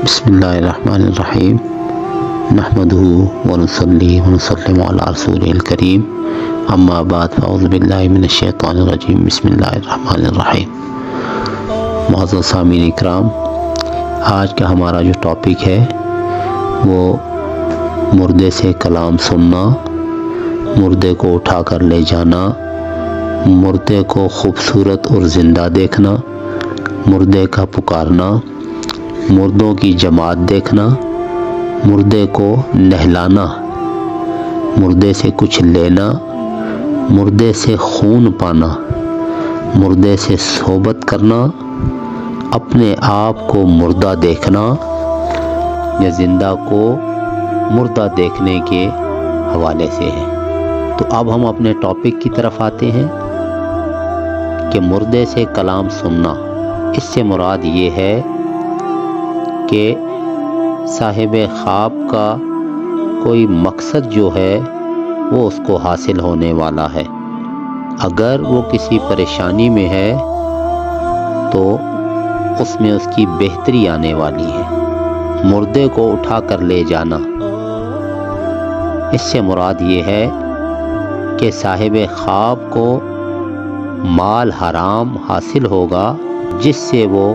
بسم اللہ الرحمن الرحیم نحمدہ ونصلی ونسلم علی رسول الکریم اما بعد فاعوذ باللہ من الشیطان الرجیم بسم اللہ الرحمن الرحیم۔ معزز سامعین اکرام، آج کا ہمارا جو ٹاپک ہے وہ مردے سے کلام سننا، مردے کو اٹھا کر لے جانا، مردے کو خوبصورت اور زندہ دیکھنا، مردے کا پکارنا، مردوں کی جماعت دیکھنا، مردے کو نہلانا، مردے سے کچھ لینا، مردے سے خون پانا، مردے سے صحبت کرنا، اپنے آپ کو مردہ دیکھنا یا زندہ کو مردہ دیکھنے کے حوالے سے ہے۔ تو اب ہم اپنے ٹاپک کی طرف آتے ہیں کہ مردے سے کلام سننا، اس سے مراد یہ ہے کہ صاحب خواب کا کوئی مقصد جو ہے وہ اس کو حاصل ہونے والا ہے۔ اگر وہ کسی پریشانی میں ہے تو اس میں اس کی بہتری آنے والی ہے۔ مردے کو اٹھا کر لے جانا، اس سے مراد یہ ہے کہ صاحب خواب کو مال حرام حاصل ہوگا جس سے وہ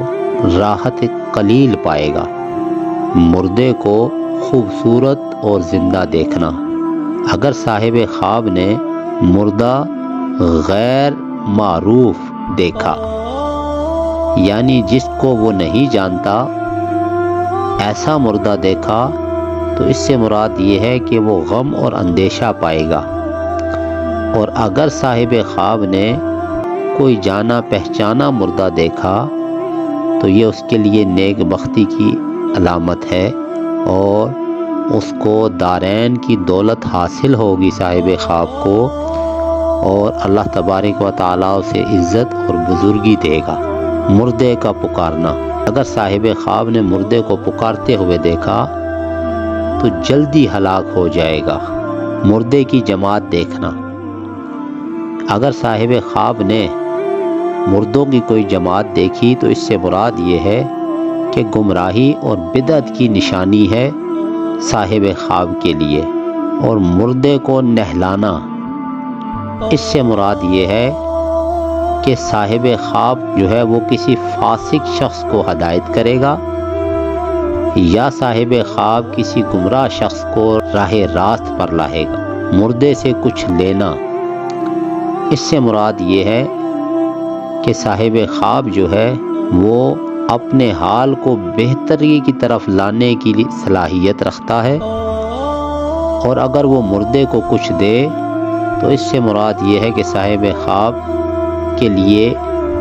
راحت قلیل پائے گا۔ مردے کو خوبصورت اور زندہ دیکھنا، اگر صاحب خواب نے مردہ غیر معروف دیکھا، یعنی جس کو وہ نہیں جانتا، ایسا مردہ دیکھا تو اس سے مراد یہ ہے کہ وہ غم اور اندیشہ پائے گا۔ اور اگر صاحب خواب نے کوئی جانا پہچانا مردہ دیکھا تو یہ اس کے لیے نیک بختی کی علامت ہے اور اس کو دارین کی دولت حاصل ہوگی صاحب خواب کو، اور اللہ تبارک و تعالیٰ اسے عزت اور بزرگی دے گا۔ مردے کا پکارنا، اگر صاحب خواب نے مردے کو پکارتے ہوئے دیکھا تو جلدی ہلاک ہو جائے گا۔ مردے کی جماعت دیکھنا، اگر صاحب خواب نے مردوں کی کوئی جماعت دیکھی تو اس سے مراد یہ ہے کہ گمراہی اور بدعت کی نشانی ہے صاحب خواب کے لیے۔ اور مردے کو نہلانا، اس سے مراد یہ ہے کہ صاحب خواب جو ہے وہ کسی فاسق شخص کو ہدایت کرے گا یا صاحب خواب کسی گمراہ شخص کو راہ راست پر لاہے گا۔ مردے سے کچھ لینا، اس سے مراد یہ ہے کہ صاحب خواب جو ہے وہ اپنے حال کو بہتری کی طرف لانے کی صلاحیت رکھتا ہے، اور اگر وہ مردے کو کچھ دے تو اس سے مراد یہ ہے کہ صاحب خواب کے لیے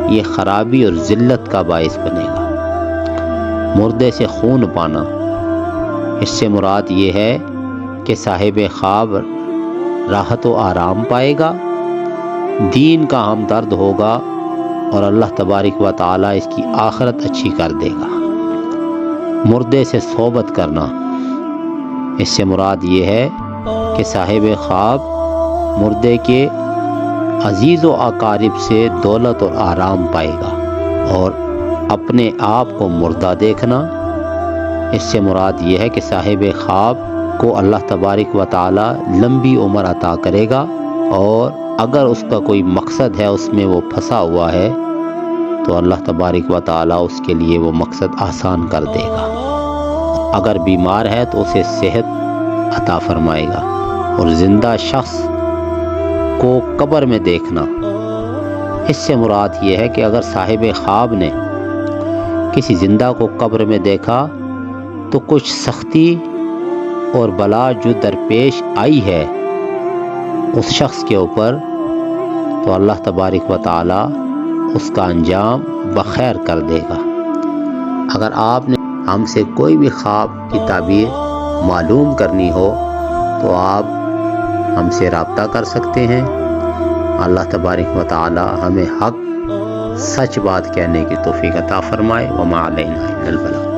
یہ خرابی اور ذلت کا باعث بنے گا۔ مردے سے خون پانا، اس سے مراد یہ ہے کہ صاحب خواب راحت و آرام پائے گا، دین کا ہمدرد ہوگا اور اللہ تبارک و تعالیٰ اس کی آخرت اچھی کر دے گا۔ مردے سے صحبت کرنا، اس سے مراد یہ ہے کہ صاحب خواب مردے کے عزیز و اقارب سے دولت اور آرام پائے گا۔ اور اپنے آپ کو مردہ دیکھنا، اس سے مراد یہ ہے کہ صاحب خواب کو اللہ تبارک و تعالیٰ لمبی عمر عطا کرے گا، اور اگر اس کا کوئی مقصد ہے اس میں وہ پھنسا ہوا ہے تو اللہ تبارک و تعالیٰ اس کے لیے وہ مقصد آسان کر دے گا۔ اگر بیمار ہے تو اسے صحت عطا فرمائے گا۔ اور زندہ شخص کو قبر میں دیکھنا، اس سے مراد یہ ہے کہ اگر صاحب خواب نے کسی زندہ کو قبر میں دیکھا تو کچھ سختی اور بلا جو درپیش آئی ہے اس شخص کے اوپر، تو اللہ تبارک و تعالیٰ اس کا انجام بخیر کر دے گا۔ اگر آپ نے ہم سے کوئی بھی خواب کی تعبیر معلوم کرنی ہو تو آپ ہم سے رابطہ کر سکتے ہیں۔ اللہ تبارک و تعالیٰ ہمیں حق سچ بات کہنے کی توفیق عطا فرمائے۔ وما علینا الا البلاغ۔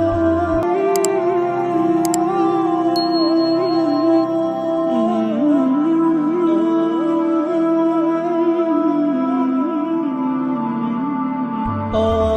Oh